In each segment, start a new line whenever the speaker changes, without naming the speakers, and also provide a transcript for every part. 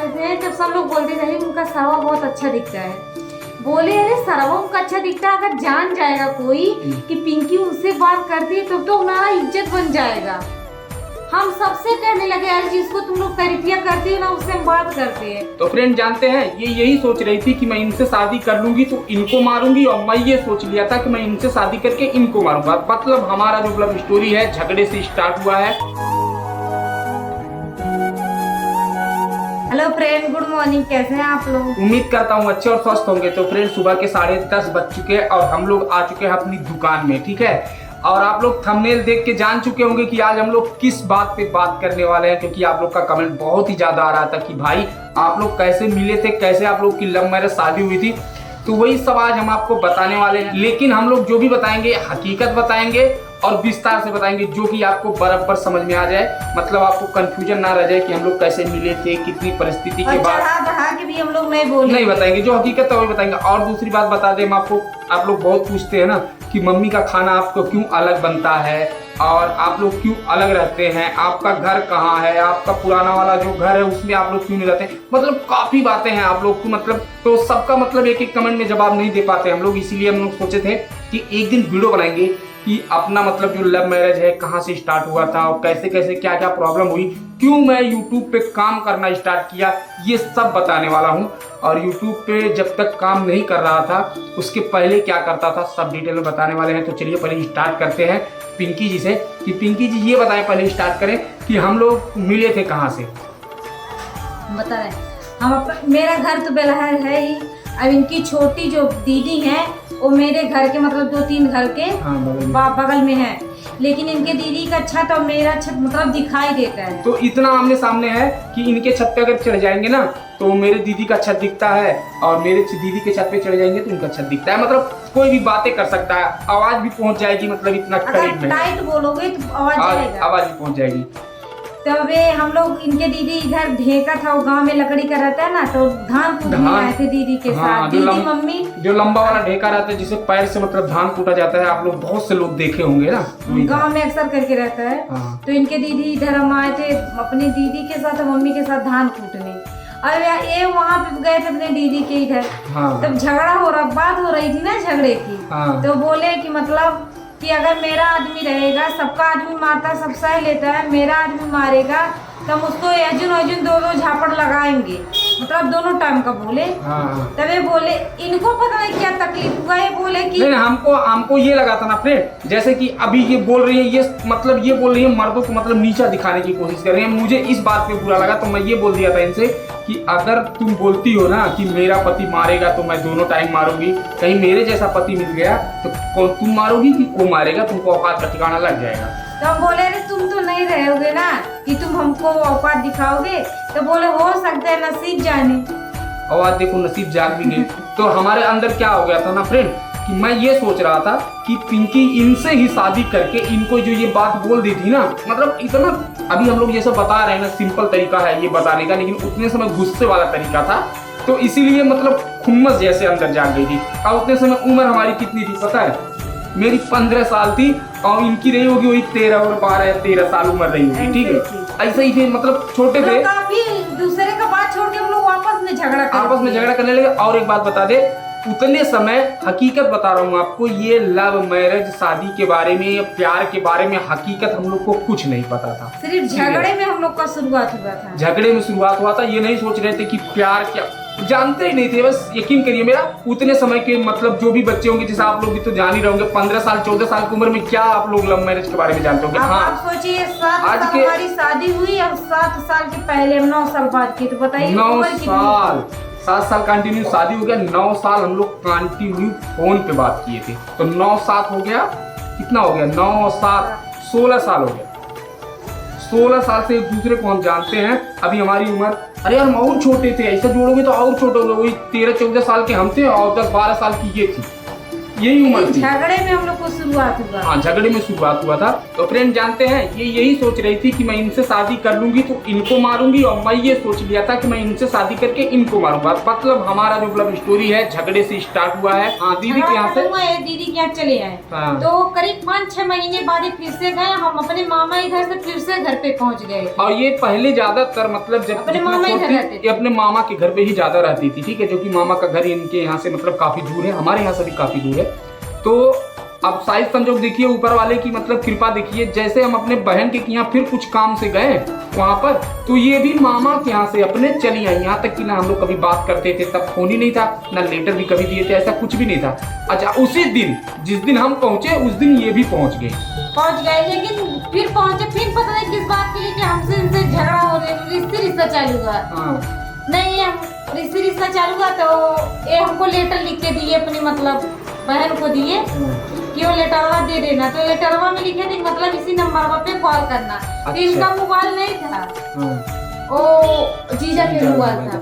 रहे थे जब सब लोग बोलते थे उनका सरवा बहुत अच्छा दिखता है। बोले अरे सरवा उनका अच्छा दिखता है, अगर जान जाएगा कोई कि पिंकी उनसे बात करती है तो हमारा इज्जत बन जाएगा। हम सबसे कहने लगे यार जिसको तुम लोग तारीफिया करती हो ना उससे हम बात करते हैं।
तो फ्रेंड जानते हैं ये यही सोच रही थी कि मैं इनसे शादी कर लूंगी तो इनको मारूंगी, और मैं ये सोच लिया था कि मैं इनसे शादी करके इनको मारूंगा। मतलब हमारा जो लव स्टोरी है झगड़े से स्टार्ट हुआ है।
हेलो फ्रेंड, गुड मॉर्निंग, कैसे हैं आप लोग?
उम्मीद करता हूँ अच्छे और स्वस्थ होंगे। तो फ्रेंड सुबह के 10:30 बज चुके हैं और हम लोग आ चुके हैं अपनी दुकान में, ठीक है। और आप लोग थंबनेल देख के जान चुके होंगे कि आज हम लोग किस बात पे बात करने वाले हैं, क्योंकि आप लोग का कमेंट बहुत ही ज्यादा आ रहा था कि भाई आप लोग कैसे मिले थे, कैसे आप लोग की लव मैरिज शादी हुई थी। तो वही सब आज हम आपको बताने वाले हैं, लेकिन हम लोग जो भी बताएंगे हकीकत बताएंगे और विस्तार से बताएंगे, जो कि आपको बराबर समझ में आ जाए। मतलब आपको कंफ्यूजन ना रह जाए कि हम लोग कैसे मिले थे, कितनी परिस्थिति के बाद
बढ़ा के भी हम लोग नहीं
बताएंगे, जो हकीकत है वही बताएंगे। और दूसरी बात बता दें हम आपको, आप लोग बहुत पूछते हैं ना कि मम्मी का खाना आपको क्यों अलग बनता है और आप लोग क्यों अलग रहते हैं, आपका घर कहाँ है, आपका पुराना वाला जो घर है उसमें आप लोग क्यों नहीं रहते। मतलब काफी बातें हैं आप लोग को, मतलब तो सबका मतलब एक एक कमेंट में जवाब नहीं दे पाते हम लोग। इसीलिए हम लोग सोचे थे कि एक दिन वीडियो बनाएंगे कि अपना मतलब जो लव मैरिज है कहाँ से स्टार्ट हुआ था और कैसे कैसे क्या क्या प्रॉब्लम हुई, क्यों मैं यूट्यूब पे काम करना स्टार्ट किया, ये सब बताने वाला हूँ। और यूट्यूब पे जब तक काम नहीं कर रहा था उसके पहले क्या करता था सब डिटेल में बताने वाले हैं। तो चलिए पहले स्टार्ट करते हैं पिंकी जी से कि पिंकी जी ये बताएं, पहले स्टार्ट करें कि हम लोग मिले थे कहाँ से।
बता रहे मेरा घर तो बेलहर है ही। अब इनकी छोटी जो दीदी है वो मेरे घर के मतलब 2-3 घर के बगल में है, लेकिन इनके दीदी का छत और मेरा छत मतलब दिखाई देता है।
तो इतना आमने सामने है कि इनके छत पे अगर चढ़ जाएंगे ना तो मेरे दीदी का छत दिखता है और मेरे दीदी के छत पे चढ़ जाएंगे तो इनका छत दिखता है। मतलब कोई भी बातें कर सकता है, आवाज भी पहुंच जाएगी, मतलब इतना करीब में
टाइट बोलोगे तो आवाज
भी पहुंच जाएगी।
तब हम लोग इनके दीदी इधर ढेका था, वो गांव में लकड़ी का रहता है ना, तो धान कूटने आए थे दीदी के साथ। दीदी मम्मी
जो लंबा वाला ढेका रहता है जिसे पैर से मतलब धान कूटा जाता है, आप लोग बहुत से लोग देखे होंगे ना,
गांव में अक्सर करके रहता है। तो इनके दीदी इधर हम आए थे अपनी दीदी के साथ, मम्मी के साथ धान कूटने। और ये वहाँ पे गए थे अपने दीदी के इधर। तब झगड़ा हो रहा, बात हो रही थी ना झगड़े की। तो बोले कि मतलब कि अगर मेरा आदमी रहेगा, सबका आदमी मारता सब सह लेता है, मेरा आदमी मारेगा तो हम उसको अर्जुन 2 झापड़ लगाएंगे, मतलब दोनों टाइम का बोले। तभी बोले इनको पता नहीं क्या तकलीफ हुआ, ये बोले कि
नहीं, हमको ये लगा था ना फ्रेंड, जैसे कि अभी ये बोल रही है, ये मतलब ये बोल रही है मर्दों को मतलब नीचा दिखाने की कोशिश कर रही है। मुझे इस बात पे बुरा लगा तो मैं ये बोल दिया था इनसे कि अगर तुम बोलती हो ना कि मेरा पति मारेगा तो मैं दोनों टाइम मारूंगी, कहीं मेरे जैसा पति मिल गया तो कौन तुम मारोगी कि वो मारेगा, तुमको औकात का ठिकाना लग जाएगा।
तो हम बोले अरे तुम तो नहीं रहोगे ना कि तुम हमको औकात दिखाओगे। तो बोले हो सकता है नसीब जाने।
और आज देखो नसीब जाग भी गई। तो हमारे अंदर क्या हो गया था ना फ्रेंड कि मैं ये सोच रहा था कि पिंकी इनसे ही शादी करके इनको जो ये बात बोल दी थी ना, मतलब इतना अभी हम लोग ये सब बता रहे हैं ना, सिंपल तरीका है ये बताने का, लेकिन उतने समय गुस्से वाला तरीका था, तो इसीलिए मतलब खुम्मस जैसे अंदर जाग गई थी। और उतने समय उम्र हमारी कितनी थी पता है, मेरी 15 साल थी और इनकी रही होगी वही 13 और 12 या 13 साल उम्र रही होगी, ठीक है। ऐसे ही थे, मतलब छोटे थे।
दूसरे का बात छोड़ के हम लोग आपस में झगड़ा
करने लगे। और एक बात बता दे, उतने समय हकीकत बता रहा हूँ आपको, ये लव मैरिज शादी के बारे में या प्यार के बारे में हकीकत हम लोग को कुछ नहीं पता था।
सिर्फ झगड़े में हम लोग का शुरुआत हुआ था।
झगड़े में शुरुआत हुआ था, ये नहीं सोच रहे थे कि प्यार क्या, जानते ही नहीं थे। बस यकीन करिए मेरा, उतने समय के मतलब जो भी बच्चे होंगे, जैसे आप लोग भी तो जान ही रहोगे, 15 साल 14 साल की उम्र में क्या आप लोग लव मैरिज के बारे में जानते होंगे।
आप सोचिए 7 साल हमारी शादी हुई और 7 साल के पहले 9 साल बाद की, तो बताइए
7 साल कंटिन्यू शादी हो गया, 9 साल हम लोग कंटिन्यू फोन पे बात किए थे। तो 9 साल हो गया, कितना हो गया, 9 साल 16 साल हो गया। 16 साल से एक दूसरे को हम जानते हैं। अभी हमारी उम्र, अरे हम और छोटे थे, ऐसा जोड़ोगे तो और छोटे हो गए, वही 13-14 साल के हम थे और 10-12 साल की ये थी। यही उम्र थी।
झगड़े में हम लोग को शुरुआत हुआ।
हाँ, झगड़े में शुरुआत हुआ था। तो फ्रेंड जानते हैं ये यही सोच रही थी कि मैं इनसे शादी कर लूंगी तो इनको मारूंगी, और मैं ये सोच लिया था कि मैं इनसे शादी करके इनको मारूंगा। मतलब हमारा जो लव स्टोरी है झगड़े से स्टार्ट हुआ है। हाँ, दीदी के यहाँ से
दीदी के यहाँ चले आए।
हाँ।
तो करीब 5-6 महीने बाद फिर से गए हम अपने मामा इधर से फिर से घर पे पहुँच गए।
और ये पहले ज्यादातर मतलब जब
अपने मामा इधर रहते थे,
अपने मामा के घर पे ही ज्यादा रहती थी। ठीक है, जो कि मामा का घर इनके यहाँ से मतलब काफी दूर है, हमारे यहाँ से भी काफी दूर है। तो अब शायद संजोग देखिए, ऊपर वाले की मतलब कृपा देखिए, जैसे हम अपने बहन के यहाँ फिर कुछ काम से गए वहां पर, तो ये भी मामा के यहाँ से अपने चली आई। यहाँ तक कि ना हम लोग कभी बात करते थे, तब फोन ही नहीं था, ना लेटर भी कभी दिए थे, ऐसा कुछ भी नहीं था। अच्छा, उसी दिन जिस दिन हम पहुंचे उस दिन ये भी पहुंच गए।
लेकिन फिर पहुंचे, फिर पता नहीं किस बात के लिए कि हमसे इनसे झगड़ा हो रहा, रिश्ता चालू हुआ। नहीं, हम रिश्ता चालू हुआ तो ये हमको लेटर लिख के दिए, अपनी मतलब बहन को दिए कि वो लेटरवा दे देना। तो लेटरवा में लिखे थे मतलब इसी नंबर पे कॉल करना।
अच्छा।
तो इनका मोबाइल नहीं था, वो जीजा के मोबाइल था।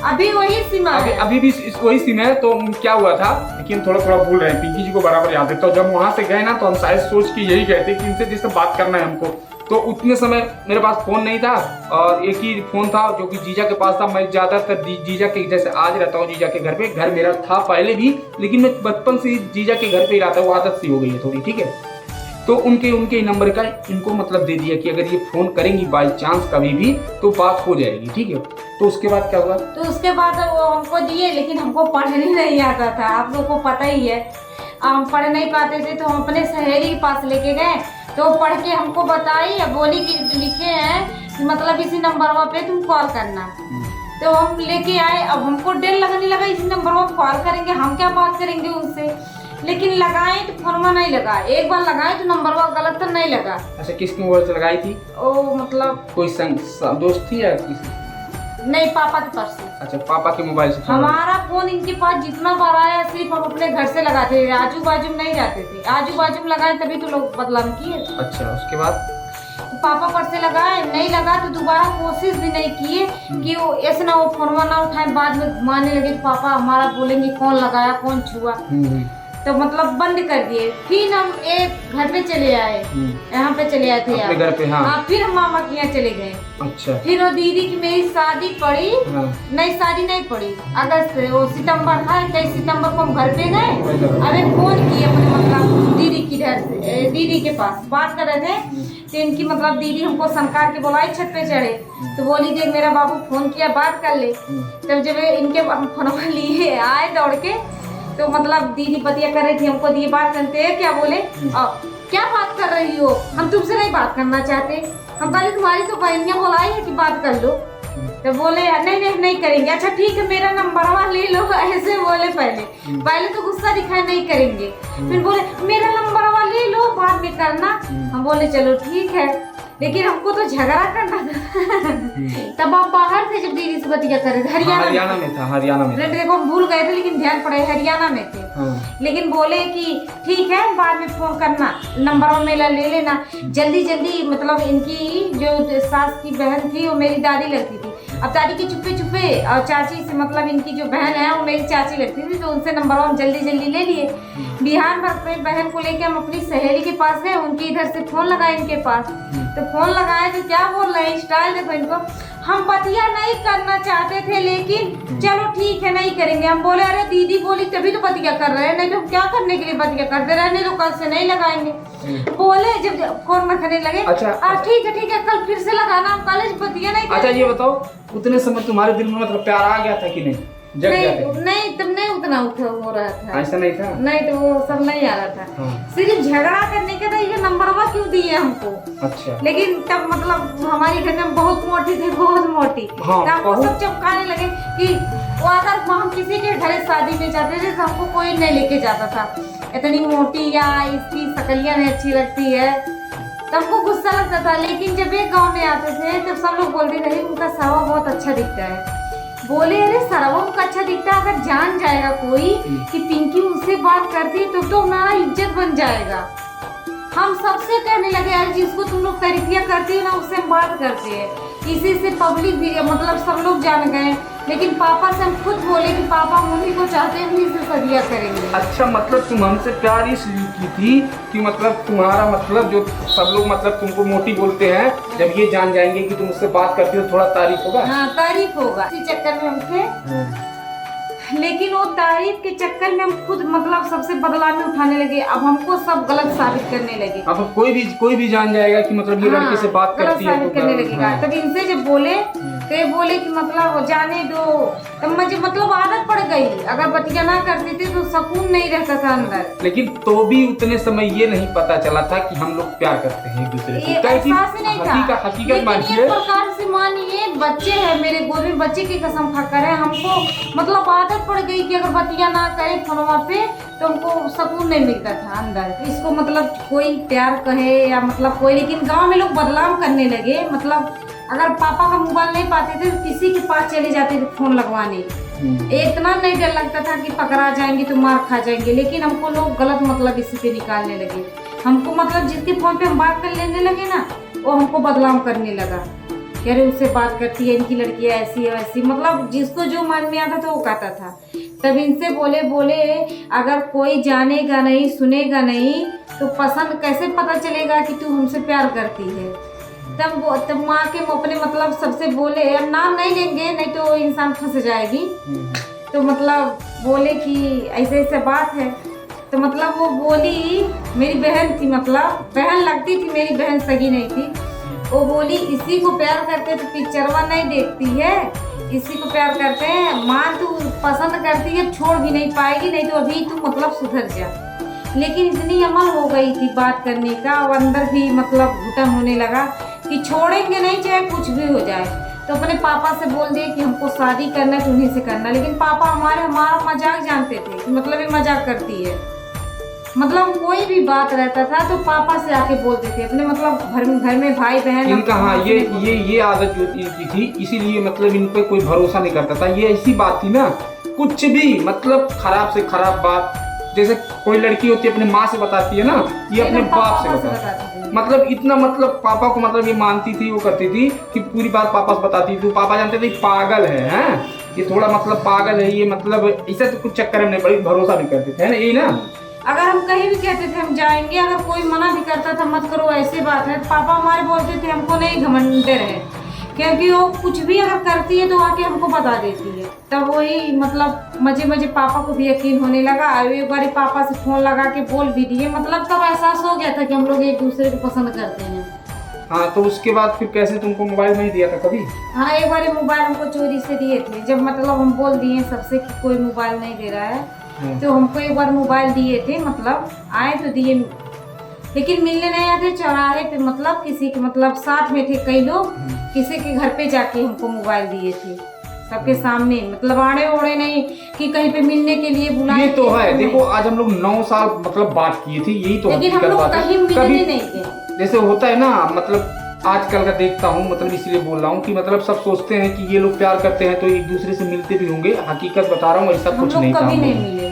अभी वही सिम है,
अभी भी वही सिम है। तो क्या हुआ था, लेकिन थोड़ा थोड़ा भूल रहे हैं, पिंकी जी को बराबर याद है। तो जब वहां से गए ना तो हम शायद सोच के यही गए थे कि इनसे जिससे बात करना है हमको। तो उतने समय मेरे पास फोन नहीं था, और एक ही फोन था जो कि जीजा के पास था। मैं ज्यादातर जीजा के, जैसे आज रहता हूँ जीजा के घर पे, घर मेरा था पहले भी, लेकिन मैं बचपन से जीजा के घर पे ही रहता हूँ, आदत सी हो गई है थोड़ी। ठीक है, तो उनके नंबर का इनको मतलब दे दिया कि अगर ये फोन करेंगी बाई चांस कभी भी तो बात हो जाएगी। ठीक है, तो उसके बाद क्या हुआ?
तो उसके बाद वो हमको दिए, लेकिन हमको पढ़ने नहीं आता था, आप लोग को पता ही है, हम पढ़ नहीं पाते थे। तो हम अपने सहेली के पास लेके गए, तो पढ़ के हमको बताई, बोली कि लिखे हैं कि मतलब इसी नंबर पे तुम कॉल करना। तो हम लेके आए। अब हमको डर लगने लगा, इसी नंबर पर कॉल करेंगे, हम क्या बात करेंगे उनसे। लेकिन लगाए तो फोनमा नहीं लगा, एक बार लगाए तो नंबर गलत तो नहीं लगा।
अच्छा, किसके मोबाइल से लगाई थी?
ओ मतलब
कोई दोस्त थी या किसी?
नहीं, पापा के पास से।
अच्छा, पापा के मोबाइल से।
हमारा फोन इनके पास जितना बार आया सिर्फ हम अपने घर से लगाते थे, आजू बाजू में नहीं जाते थे। आजू बाजू में लगाए तभी तो लोग बदनाम किए।
अच्छा, उसके बाद
पापा पर से लगाए, नहीं लगा तो दोबारा कोशिश भी नहीं किए कि वो ऐसे ना वो फोनवा ना उठाए, बाद में घुमाने लगे तो पापा हमारा बोलेंगे कौन लगाया कौन छुआ। तो मतलब बंद कर दिए। फिर हम एक घर पे चले आए, यहाँ पे चले आए थे
अपने घर पे। हाँ,
फिर हम मामा के यहाँ चले गए।
अच्छा,
फिर वो दीदी की मेरी शादी पड़ी। नहीं, शादी नहीं पड़ी, अगस्त वो सितंबर था, 21 सितंबर को हम घर पे गए। अरे फोन किए अपने मतलब दीदी की घर से, दीदी के पास बात कर रहे थे। तो इनकी मतलब दीदी हमको संकार के बुलाई, छत पे चढ़े तो बोली देख मेरा बाबू फोन किया, बात कर ले। तब जब इनके फोन लिए आए दौड़ के, तो मतलब दीदी बतिया कर रही थी, हमको दिए बात करते हैं। क्या बोले, क्या बात कर रही हो, हम तुमसे नहीं बात करना चाहते। हम कहा तुम्हारी तो बहनियां बुलाई है कि बात कर लो। तो बोले नहीं करेंगे। अच्छा ठीक है, मेरा नंबर ले लो, ऐसे बोले। पहले तो गुस्सा दिखाई नहीं करेंगे, फिर बोले मेरा नंबर ले लो, बाद में करना। हम बोले चलो ठीक है, लेकिन हमको तो झगड़ा करना था। तब आप बाहर थे जब दीदी से बतिया कर रहे थे?
हरियाणा में था। हरियाणा में
देखो हम भूल गए थे, लेकिन ध्यान पड़े हरियाणा में थे। लेकिन बोले कि ठीक है बाद में फोन करना, नंबर मेरा ले लेना जल्दी। मतलब इनकी जो सास की बहन थी वो मेरी दादी लगती थी। अब दादी के चुप्पे और चाची से मतलब इनकी जो बहन है वो मेरी चाची लगती थी, तो उनसे नंबर हम जल्दी ले लिए। बिहार में अपनी बहन को लेके हम अपनी सहेली के पास गए, उनकी इधर से फोन लगाए इनके पास। तो फोन लगाए तो क्या बोल रहे हैं, स्टाइल देखो इनको, हम बतिया नहीं करना चाहते थे, लेकिन चलो ठीक है नहीं करेंगे। हम बोले अरे दीदी बोली तभी तो बतिया कर रहे हैं, नहीं तो क्या करने के लिए बतिया करते रहे, नहीं तो कल से नहीं लगाएंगे। बोले जब फोन रखने लगे, अच्छा ठीक है कल फिर से लगाना, हम कल बतिया नहीं।
अच्छा ये बताओ, उतने समय तुम्हारे दिल में मतलब प्यार आ गया था कि नहीं?
नहीं तब नहीं उतना हो रहा था,
ऐसा नहीं था।
नहीं तो वो सब नहीं आ रहा था। सिर्फ झगड़ा करने के लिए ये नंबरवा क्यों दिए हमको। अच्छा, लेकिन तब मतलब हमारी घर में बहुत मोटी थी, बहुत मोटी। हमको सब चमकाने लगे कि वो अगर हम किसी के घर शादी में जाते थे तो हमको कोई नहीं लेके जाता था, इतनी मोटी या इसकी शकलियां नहीं अच्छी लगती है, तब को गुस्सा लगता था। लेकिन जब एक गाँव में आते थे तब सब लोग बोलते थे उनका सरवा बहुत अच्छा दिखता है। बोले अरे सरवा उनका अच्छा दिखता है, अगर जान जाएगा कोई कि पिंकी उनसे बात करती है तो हमारा इज्जत बन जाएगा। हम सबसे कहने लगे यार जिसको तुम लोग तारीफिया करती है ना उससे हम बात करते हैं। इसी से पब्लिक भी मतलब सब लोग जान गए। लेकिन पापा से हम खुद बोले कि पापा हम उन्हीं को चाहते हैं, उन्हीं से शादियाँ करेंगे।
अच्छा, मतलब तुम हमसे प्यार इसलिए की थी कि मतलब तुम्हारा मतलब जो सब लोग मतलब तुमको मोटी बोलते हैं, जब ये जान जाएंगे कि तुम उससे बात करती हो थोड़ा तारीफ होगा।
हाँ, तारीफ होगा, इसी चक्कर में हम थे। लेकिन वो तारीफ के चक्कर में हम खुद मतलब सबसे बदलाव उठाने लगे। अब हमको सब गलत साबित करने लगे।
अब कोई भी जान जाएगा कि मतलब ये लड़के से बात करती है,
साबित करने लगेगा। तब इनसे जब बोले तो ये बोले कि मतलब जाने दो। तब मुझे मतलब आदत पड़ गई, अगर बतिया ना करती थी तो सुकून नहीं रहता था अंदर।
लेकिन तो भी उतने समय ये नहीं पता चला था कि हम लोग प्यार करते हैं एक दूसरे से।
एहसास ही नहीं था।
हकीकत मानिए,
एक प्रकार से मानिए, बच्चे हैं मेरे गोद में, बच्चे की कसम खाकर है। हमको मतलब आदत पड़ गई कि अगर बतिया ना करे फोनवा पे तो हमको सुकून नहीं मिलता था अंदर। इसको मतलब कोई प्यार कहे या मतलब कोई, लेकिन गांव में लोग बदलाव करने लगे। मतलब अगर पापा का मोबाइल नहीं पाते थे तो किसी के पास चले जाते थे फोन लगवाने। इतना नहीं डर लगता था कि पकड़ा जाएंगे तो मार खा जाएंगे। लेकिन हमको लोग गलत मतलब इसी पे निकालने लगे। हमको मतलब जिसके फोन पे हम बात कर लेने लगे ना, वो हमको बदलाव करने लगा। कह रहे उससे बात करती है, इनकी लड़की ऐसी है वैसी, मतलब जिसको जो मन में आता था वो कहता था। तब इनसे बोले अगर कोई जानेगा नहीं, सुनेगा नहीं तो पसंद कैसे पता चलेगा कि तू हमसे प्यार करती है। तब माँ के अपने मतलब सबसे बोले, अब नाम नहीं लेंगे नहीं तो इंसान फंस जाएगी। तो मतलब बोले कि ऐसे ऐसे बात है। तो मतलब वो बोली, मेरी बहन थी, मतलब बहन लगती थी, मेरी बहन सगी नहीं थी। वो बोली इसी को प्यार करते तो पिक्चरवा नहीं देखती है, इसी को प्यार करते हैं। माँ तू पसंद करती है, छोड़ भी नहीं पाएगी, नहीं तो अभी तू मतलब सुधर जा। लेकिन इतनी अमल हो गई थी बात करने का, और अंदर भी मतलब घुटन होने लगा कि छोड़ेंगे नहीं चाहे कुछ भी हो जाए। तो अपने पापा से बोल दिए कि हमको शादी करना है तो उन्हीं से करना। लेकिन पापा हमारा मजाक जानते थे कि मतलब ये मजाक करती है। मतलब कोई भी बात रहता था तो पापा से आके बोलते थे अपने, मतलब घर में भाई बहन
इनका। हाँ, ये आदत जो इनकी थी, इसीलिए मतलब इन पे कोई भरोसा नहीं करता था। ये ऐसी बात थी ना, कुछ भी मतलब खराब से खराब बात, जैसे कोई लड़की होती है अपने माँ से बताती है ना, ये अपने बाप से बताती है। मतलब इतना मतलब पापा को मतलब ये मानती थी, वो करती थी कि पूरी बात पापा से बताती थी। पापा जानते थे पागल है, हैं ये थोड़ा मतलब पागल है, ये मतलब इसे तो कुछ चक्कर में नहीं पड़ी, भरोसा नहीं करते थे ना, यही ना।
अगर हम कहीं भी कहते थे हम जाएंगे, अगर कोई मना भी करता था मत करो ऐसी बात है, पापा हमारे बोलते थे हमको नहीं घमंडे रहे, क्योंकि वो कुछ भी अगर करती है तो आके हमको बता देती है। तब वही मतलब मजे पापा को भी यकीन होने लगा। एक बार पापा से फोन लगा के बोल भी दिए, मतलब तब एहसास हो गया था कि हम लोग एक दूसरे को पसंद करते हैं।
हाँ, तो उसके बाद फिर कैसे तुमको मोबाइल नहीं दिया था कभी?
हाँ, एक बार मोबाइल हमको चोरी से दिए थे। जब मतलब हम बोल दिए सबसे कि कोई मोबाइल नहीं दे रहा है, तो हमको एक बार मोबाइल दिए थे। मतलब आए तो दिए, लेकिन मिलने नहीं आए थे, चौराहे पे मतलब किसी के मतलब साथ में थे कई लोग, किसी के घर पे जाके हमको मोबाइल दिए थे सबके सामने। मतलब आड़े ओड़े नहीं कि कहीं पे मिलने के लिए बुलाए।
ये तो है, देखो आज हम लोग 9 साल मतलब बात किए थे, यही तो
लेकिन हम लोग कहीं मिलने नहीं गए।
जैसे होता है ना, मतलब आजकल का देखता हूँ, मतलब इसलिए बोल रहा हूँ कि मतलब सब सोचते हैं कि ये लोग प्यार करते हैं तो एक दूसरे से मिलते भी होंगे। हकीकत बता रहा हूँ, ऐसा कुछ नहीं था।
कभी नहीं मिले,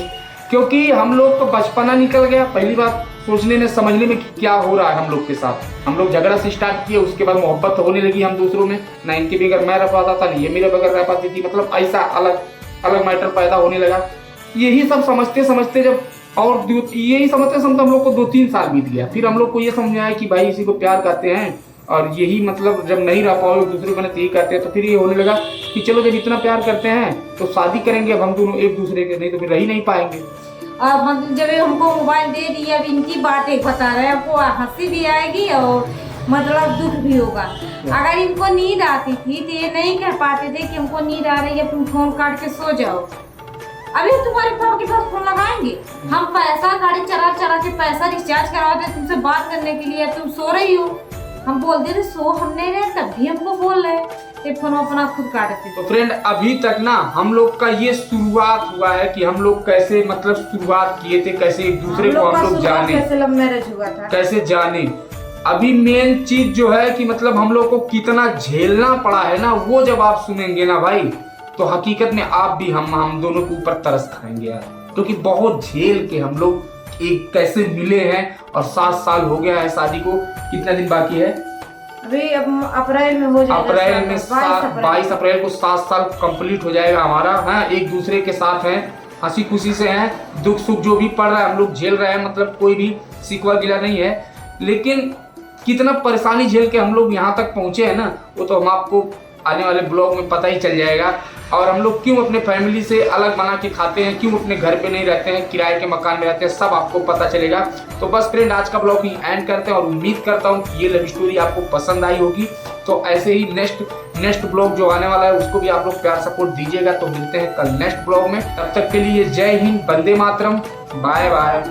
क्योंकि हम लोग का बचपना निकल गया। पहली बात सोचने में समझने में क्या हो रहा है हम लोग के साथ। हम लोग झगड़ा से स्टार्ट किए, उसके बाद मोहब्बत होने लगी हम दूसरों में। ना इनके बगैर मैं रह पाता था, नहीं ये मेरे बगैर रह पाती थी। मतलब ऐसा अलग अलग मैटर पैदा होने लगा। यही सब समझते समझते जब और यही समझते समझते हम लोग को 2-3 साल बीत गया। फिर हम लोग को ये समझ आया कि भाई इसी को प्यार करते हैं, और यही मतलब जब नहीं रह पाओ एक दूसरे को यही करते हैं, तो फिर ये होने लगा कि चलो जब इतना प्यार करते हैं तो शादी करेंगे अब हम दोनों एक दूसरे के, नहीं तो फिर रह ही नहीं पाएंगे।
अब जब हमको मोबाइल दे दिया, अब इनकी बात एक बता रहे हैं, आपको हंसी भी आएगी और मतलब दुख भी होगा। अगर इनको नींद आती थी तो ये नहीं कह पाते थे कि हमको नींद आ रही है, तुम फोन काट के सो जाओ। अभी तुम्हारे पापा के पास फोन लगाएंगे, हम पैसा गाड़ी चला के पैसा रिचार्ज करवाते तुमसे बात करने के लिए, तुम सो रही हो, हम बोलते थे सो हम नहीं रहे, तब भी हमको बोल रहे थे, फोन अपना खुद काटते।
तो फ्रेंड, अभी तक ना हम लोग का ये शुरुआत हुआ है कि हम लोग कैसे मतलब शुरुआत किए थे, कैसे एक दूसरे को हम लोग जाने,
कैसे लव मैरिज हुआ था,
कैसे जाने। अभी मेन चीज जो है कि मतलब हम लोग को कितना झेलना पड़ा है ना, वो जब आप सुनेंगे ना भाई, तो हकीकत में आप भी हम दोनों के ऊपर तरस खाएंगे यार। क्योंकि बहुत झेल के हम लोग एक कैसे मिले हैं, और 7 साल हो गया है शादी को। कितना दिन बाकी है?
अभी अब अप्रैल में हो जाएगा,
अप्रैल में 22 अप्रैल को 7 साल कंप्लीट हो जाएगा हमारा। हाँ, एक दूसरे के साथ हैं, हंसी खुशी से हैं, दुख सुख जो भी पड़ रहा है हम लोग झेल रहे हैं, मतलब कोई भी सिकवा गिला नहीं है। लेकिन कितना परेशानी झेल के हम लोग यहाँ तक पहुँचे हैं ना, वो तो हम आपको आने वाले ब्लॉग में पता ही चल जाएगा। और हम लोग क्यों अपने फैमिली से अलग बना के खाते हैं, क्यों अपने घर पे नहीं रहते हैं, किराए के मकान में रहते हैं, सब आपको पता चलेगा। तो बस फ्रेंड, आज का ब्लॉग ही एंड करते हैं और उम्मीद करता हूँ कि ये लव स्टोरी आपको पसंद आई होगी। तो ऐसे ही नेक्स्ट ब्लॉग जो आने वाला है उसको भी आप लोग प्यार सपोर्ट दीजिएगा। तो मिलते हैं कल नेक्स्ट ब्लॉग में, तब तक के लिए जय हिंद, वंदे मातरम, बाय बाय।